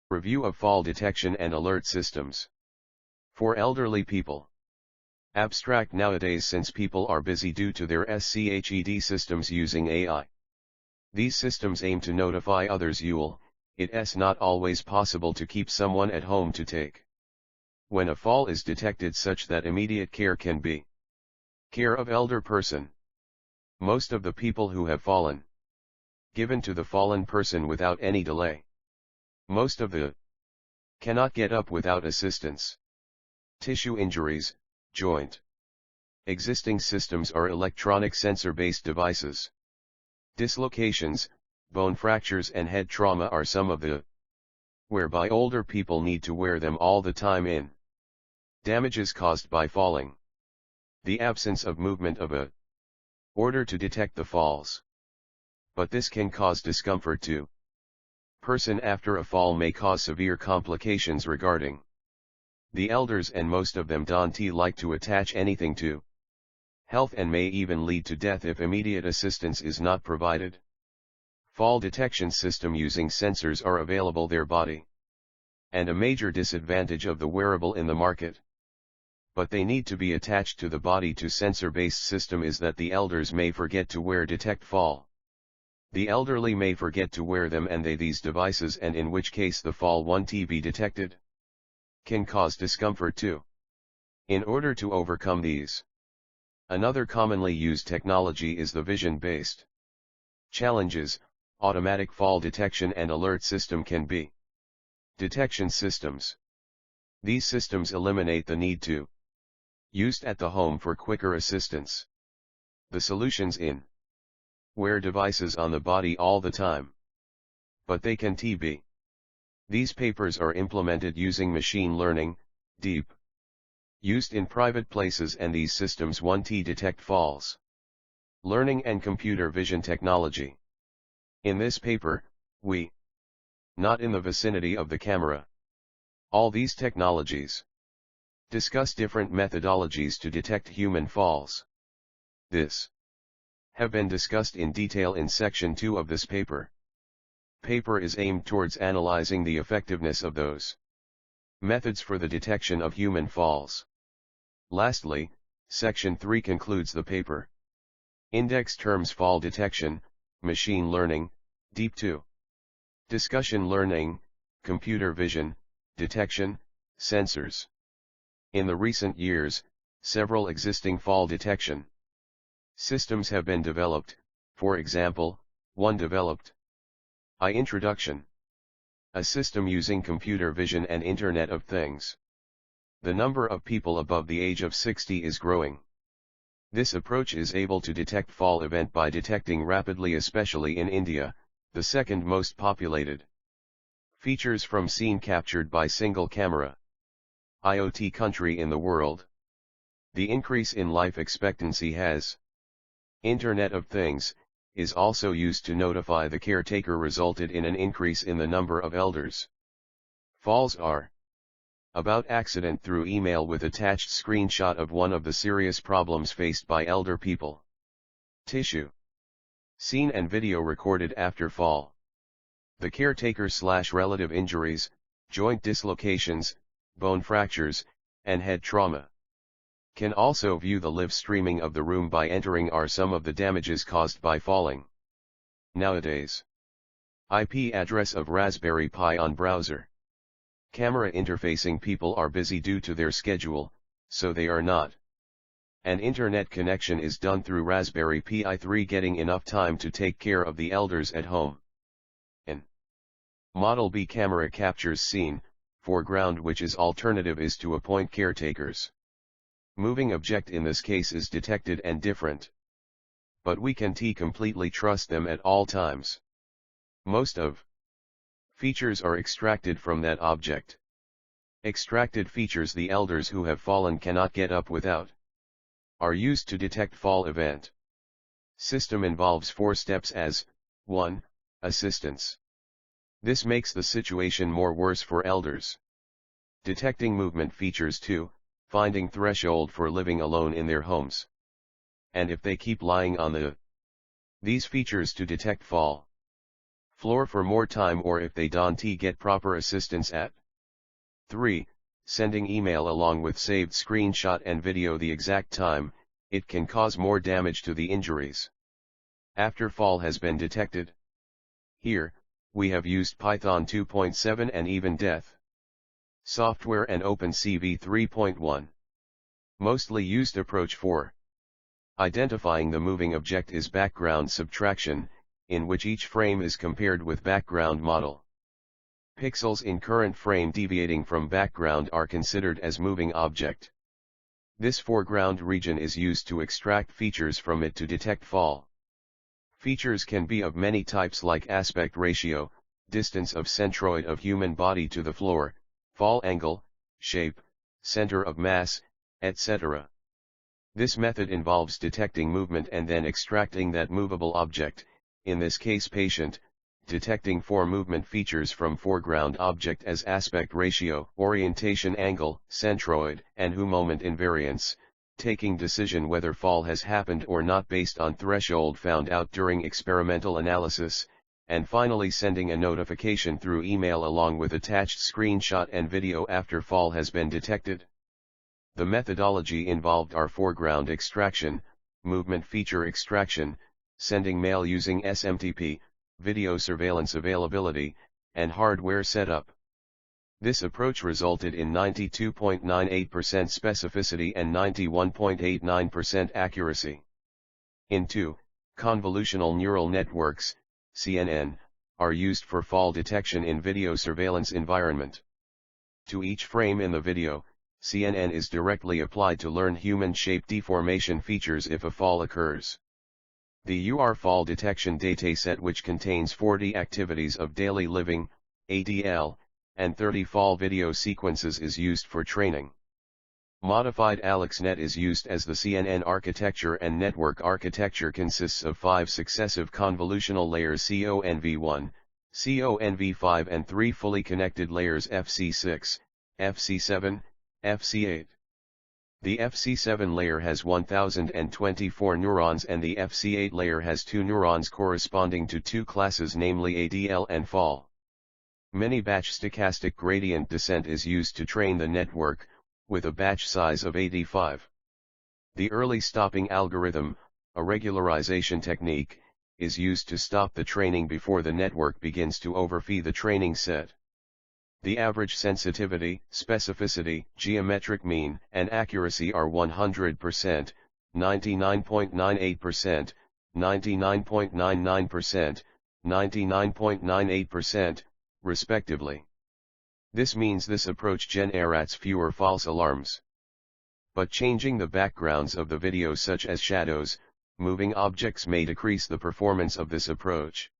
Review of fall detection and alert systems. For elderly people. Abstract nowadays since people are busy due to their sched systems using AI. These systems aim to notify others it's not always possible to keep someone at home to take. When a fall is detected such that immediate care can be. Care of elder person. Most of the people who have fallen. Given to the fallen person without any delay. Most of the cannot get up without assistance. Tissue injuries, joint. Existing systems are electronic sensor-based devices. Dislocations, bone fractures and head trauma are some of the whereby older people need to wear them all the time in. Damages caused by falling. The absence of movement of a order to detect the falls. But this can cause discomfort too. Person after a fall may cause severe complications regarding the elders, and most of them don't like to attach anything to health and may even lead to death if immediate assistance is not provided. Fall detection system using sensors are available their body. And a major disadvantage of the wearable in the market. But they need to be attached to the body to sensor-based system is that the elders may forget to wear detect fall. The elderly may forget to wear them and these devices, and in which case the fall won't be detected. Can cause discomfort too. In order to overcome these. Another commonly used technology is the vision-based challenges. Automatic fall detection and alert system can be detection systems. These systems eliminate the need to used at the home for quicker assistance. The solutions in wear devices on the body all the time. But they can be. These papers are implemented using machine learning, deep. Used in private places, and these systems won't detect falls. Learning and computer vision technology. In this paper, we not in the vicinity of the camera. All these technologies discuss different methodologies to detect human falls. This have been discussed in detail in section 2 of this paper. Paper is aimed towards analyzing the effectiveness of those methods for the detection of human falls. Lastly, section 3 concludes the paper. Index terms: fall detection, machine learning, deep 2. Discussion: learning, computer vision, detection, sensors. In the recent years, several existing fall detection systems have been developed. For example, one developed Introduction. A system using computer vision and Internet of Things. The number of people above the age of 60 is growing. This approach is able to detect fall event by detecting rapidly, especially in India, the second most populated. Features from scene captured by single camera. IoT country in the world. The increase in life expectancy has Internet of Things is also used to notify the caretaker, resulted in an increase in the number of elders. Falls are about accident through email with attached screenshot of one of the serious problems faced by elder people. Tissue scene and video recorded after fall. The caretaker/relative injuries, joint dislocations, bone fractures, and head trauma. Can also view the live streaming of the room by entering are some of the damages caused by falling. Nowadays, IP address of Raspberry Pi on browser. Camera interfacing people are busy due to their schedule, so they are not. An internet connection is done through Raspberry Pi 3, getting enough time to take care of the elders at home. An Model B camera captures scene, foreground, which is alternative is to appoint caretakers. Moving object in this case is detected and different. But we can completely trust them at all times. Most of features are extracted from that object. Extracted features the elders who have fallen cannot get up without are used to detect fall event. System involves 4 steps as 1. Assistance. This makes the situation more worse for elders. Detecting movement features 2. Finding threshold for living alone in their homes. And if they keep lying on these features to detect fall. floor for more time or if they don't get proper assistance at. 3. Sending email along with saved screenshot and video the exact time, it can cause more damage to the injuries. After fall has been detected. Here, we have used Python 2.7 and even death software and OpenCV 3.1. Mostly used approach for identifying the moving object is background subtraction, in which each frame is compared with background model. Pixels in current frame deviating from background are considered as moving object. This foreground region is used to extract features from it to detect fall. Features can be of many types like aspect ratio, distance of centroid of human body to the floor, fall angle, shape, center of mass, etc. This method involves detecting movement and then extracting that movable object, in this case patient, detecting four movement features from foreground object as aspect ratio, orientation angle, centroid, and moment invariance, taking decision whether fall has happened or not based on threshold found out during experimental analysis, and finally sending a notification through email along with attached screenshot and video after fall has been detected. The methodology involved are foreground extraction, movement feature extraction, sending mail using SMTP, video surveillance availability, and hardware setup. This approach resulted in 92.98% specificity and 91.89% accuracy. In 2, convolutional neural networks, CNN, are used for fall detection in video surveillance environment. To each frame in the video, CNN is directly applied to learn human shape deformation features if a fall occurs. The UR fall detection dataset, which contains 40 activities of daily living, ADL, and 30 fall video sequences, is used for training. Modified AlexNet is used as the CNN architecture, and network architecture consists of 5 successive convolutional layers CONV1, CONV5 and 3 fully connected layers FC6, FC7, FC8. The FC7 layer has 1024 neurons and the FC8 layer has 2 neurons corresponding to 2 classes, namely ADL and fall. Many batch stochastic gradient descent is used to train the network, with a batch size of 85. The early stopping algorithm, a regularization technique, is used to stop the training before the network begins to overfeed the training set. The average sensitivity, specificity, geometric mean, and accuracy are 100%, 99.98%, 99.99%, 99.98%, respectively. This means this approach generates fewer false alarms. But changing the backgrounds of the video, such as shadows, moving objects, may decrease the performance of this approach.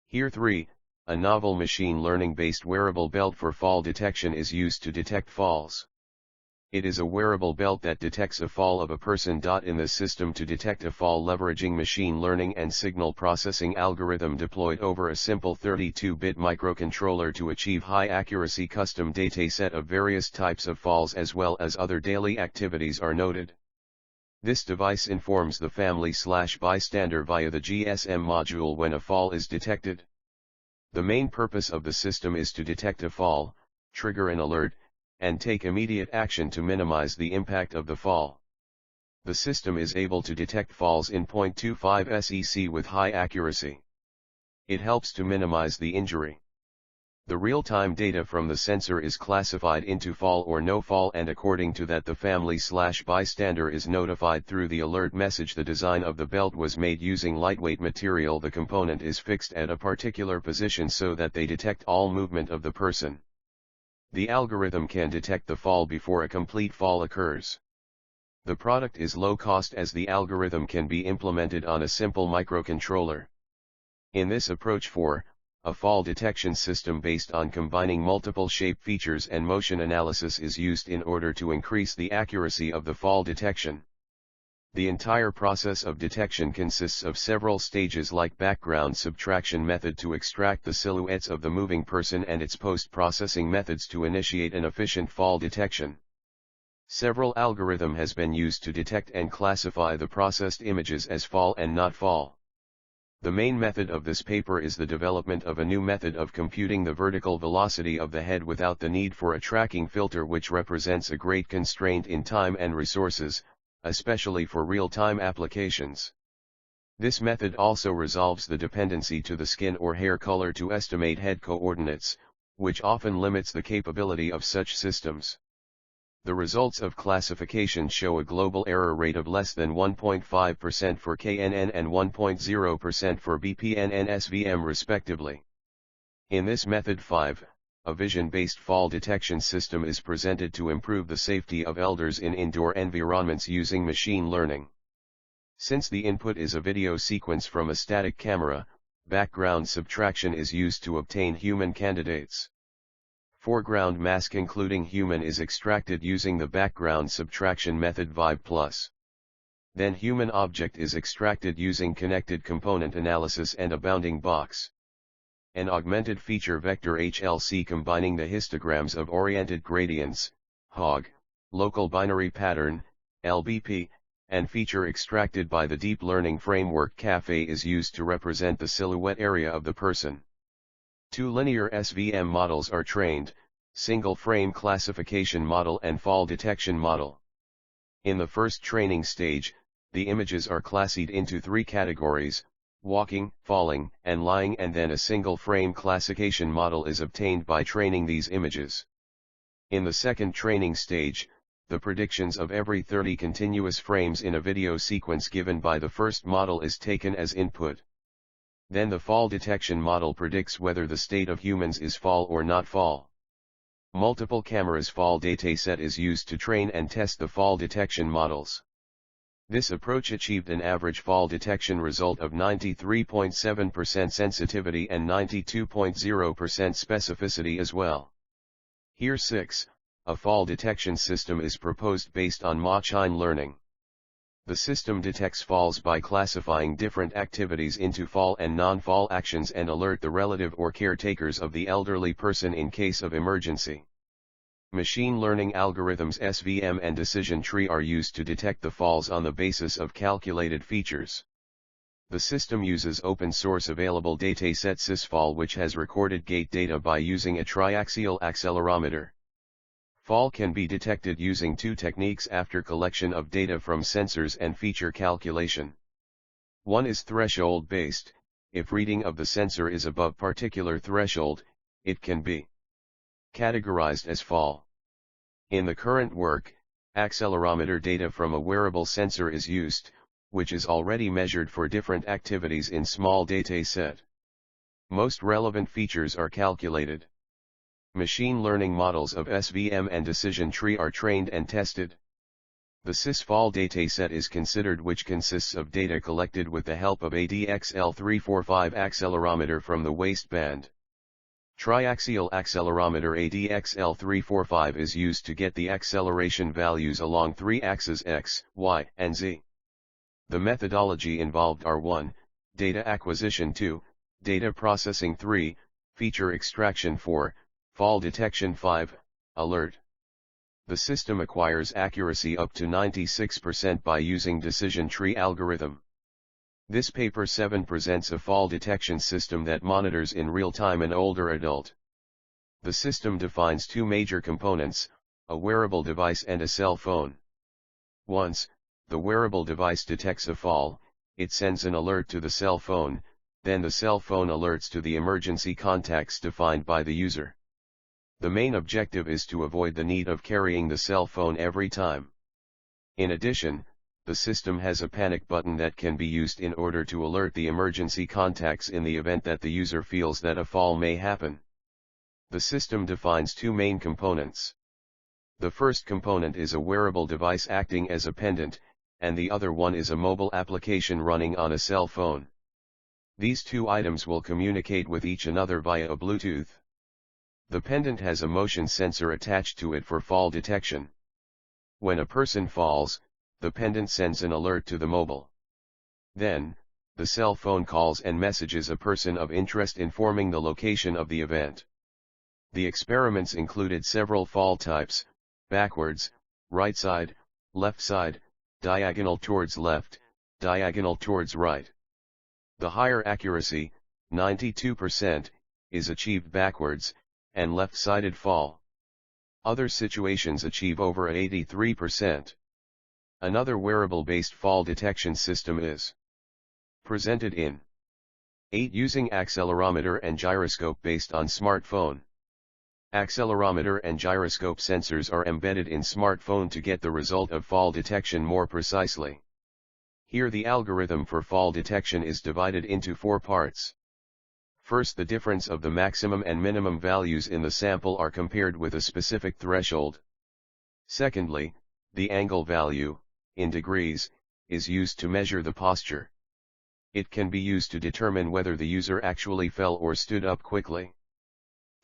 Here 3. A novel machine learning-based wearable belt for fall detection is used to detect falls. It is a wearable belt that detects a fall of a person. In the system to detect a fall, leveraging machine learning and signal processing algorithm deployed over a simple 32-bit microcontroller to achieve high accuracy. Custom dataset of various types of falls as well as other daily activities are noted. This device informs the family/bystander via the GSM module when a fall is detected. The main purpose of the system is to detect a fall, trigger an alert, and take immediate action to minimize the impact of the fall. The system is able to detect falls in 0.25 SEC with high accuracy. It helps to minimize the injury. The real-time data from the sensor is classified into fall or no fall, and according to that the family/bystander is notified through the alert message. The design of the belt was made using lightweight material. The component is fixed at a particular position so that they detect all movement of the person. The algorithm can detect the fall before a complete fall occurs. The product is low cost as the algorithm can be implemented on a simple microcontroller. In this approach for a fall detection system based on combining multiple shape features and motion analysis is used in order to increase the accuracy of the fall detection. The entire process of detection consists of several stages like background subtraction method to extract the silhouettes of the moving person and its post-processing methods to initiate an efficient fall detection. Several algorithm has been used to detect and classify the processed images as fall and not fall. The main method of this paper is the development of a new method of computing the vertical velocity of the head without the need for a tracking filter, which represents a great constraint in time and resources, especially for real-time applications. This method also resolves the dependency to the skin or hair color to estimate head coordinates, which often limits the capability of such systems. The results of classification show a global error rate of less than 1.5% for KNN and 1.0% for BPN and SVM respectively. In this method 5, a vision-based fall detection system is presented to improve the safety of elders in indoor environments using machine learning. Since the input is a video sequence from a static camera, background subtraction is used to obtain human candidates. Foreground mask including human is extracted using the background subtraction method Vibe+. Then human object is extracted using connected component analysis and a bounding box. An augmented feature vector HLC combining the histograms of oriented gradients, HOG, local binary pattern, LBP, and feature extracted by the deep learning framework CAFE is used to represent the silhouette area of the person. Two linear SVM models are trained, single frame classification model and fall detection model. In the first training stage, the images are classified into three categories: walking, falling, and lying, and then a single frame classification model is obtained by training these images. In the second training stage, the predictions of every 30 continuous frames in a video sequence given by the first model is taken as input. Then the fall detection model predicts whether the state of humans is fall or not fall. Multiple cameras fall data set is used to train and test the fall detection models. This approach achieved an average fall detection result of 93.7% sensitivity and 92.0% specificity as well. Here 6. A fall detection system is proposed based on machine learning. The system detects falls by classifying different activities into fall and non-fall actions and alert the relative or caretakers of the elderly person in case of emergency. Machine learning algorithms SVM and decision tree are used to detect the falls on the basis of calculated features. The system uses open source available dataset Sysfall, which has recorded gate data by using a triaxial accelerometer. Fall can be detected using two techniques after collection of data from sensors and feature calculation. One is threshold-based. If reading of the sensor is above particular threshold, it can be categorized as fall. In the current work, accelerometer data from a wearable sensor is used, which is already measured for different activities in small data set. Most relevant features are calculated. Machine learning models of SVM and decision tree are trained and tested. The Sysfall data set is considered, which consists of data collected with the help of a DXL345 accelerometer from the waistband. Triaxial accelerometer ADXL345 is used to get the acceleration values along three axes X, Y, and Z. The methodology involved are 1. Data acquisition 2, data processing 3, feature extraction 4, fall detection 5, alert. The system acquires accuracy up to 96% by using decision tree algorithm. This paper 7 presents a fall detection system that monitors in real time an older adult. The system defines two major components, a wearable device and a cell phone. Once the wearable device detects a fall, it sends an alert to the cell phone, then the cell phone alerts to the emergency contacts defined by the user. The main objective is to avoid the need of carrying the cell phone every time. In addition, the system has a panic button that can be used in order to alert the emergency contacts in the event that the user feels that a fall may happen. The system defines two main components. The first component is a wearable device acting as a pendant, and the other one is a mobile application running on a cell phone. These two items will communicate with each another via a Bluetooth. The pendant has a motion sensor attached to it for fall detection. When a person falls, the pendant sends an alert to the mobile. Then, the cell phone calls and messages a person of interest informing the location of the event. The experiments included several fall types: backwards, right side, left side, diagonal towards left, diagonal towards right. The higher accuracy, 92%, is achieved backwards, and left-sided fall. Other situations achieve over 83%. Another wearable-based fall detection system is presented in 8 using accelerometer and gyroscope based on smartphone. Accelerometer and gyroscope sensors are embedded in smartphone to get the result of fall detection more precisely. Here the algorithm for fall detection is divided into 4 parts. First, the difference of the maximum and minimum values in the sample are compared with a specific threshold. Secondly, the angle value, in degrees, is used to measure the posture. It can be used to determine whether the user actually fell or stood up quickly.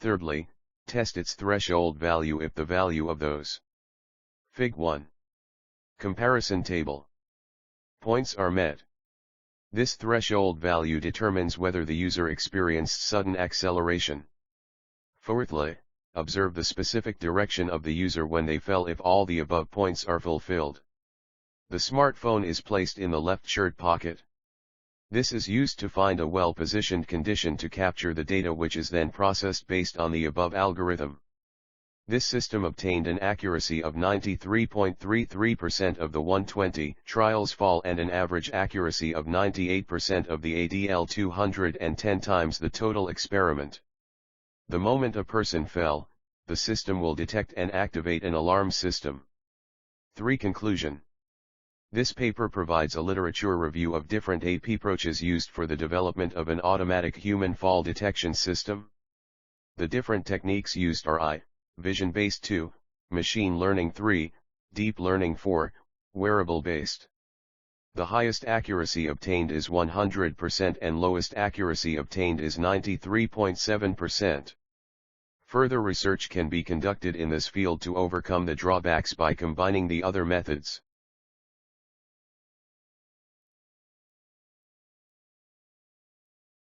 Thirdly, test its threshold value if the value of those Fig. 1. Comparison table points are met. This threshold value determines whether the user experienced sudden acceleration. Fourthly, observe the specific direction of the user when they fell if all the above points are fulfilled. The smartphone is placed in the left shirt pocket. This is used to find a well-positioned condition to capture the data, which is then processed based on the above algorithm. This system obtained an accuracy of 93.33% of the 120 trials fall and an average accuracy of 98% of the ADL 210 times the total experiment. The moment a person fell, the system will detect and activate an alarm system. 3. Conclusion. This paper provides a literature review of different AP approaches used for the development of an automatic human fall detection system. The different techniques used are I. Vision-based 2, machine learning 3, deep learning 4, wearable-based. The highest accuracy obtained is 100% and lowest accuracy obtained is 93.7%. Further research can be conducted in this field to overcome the drawbacks by combining the other methods.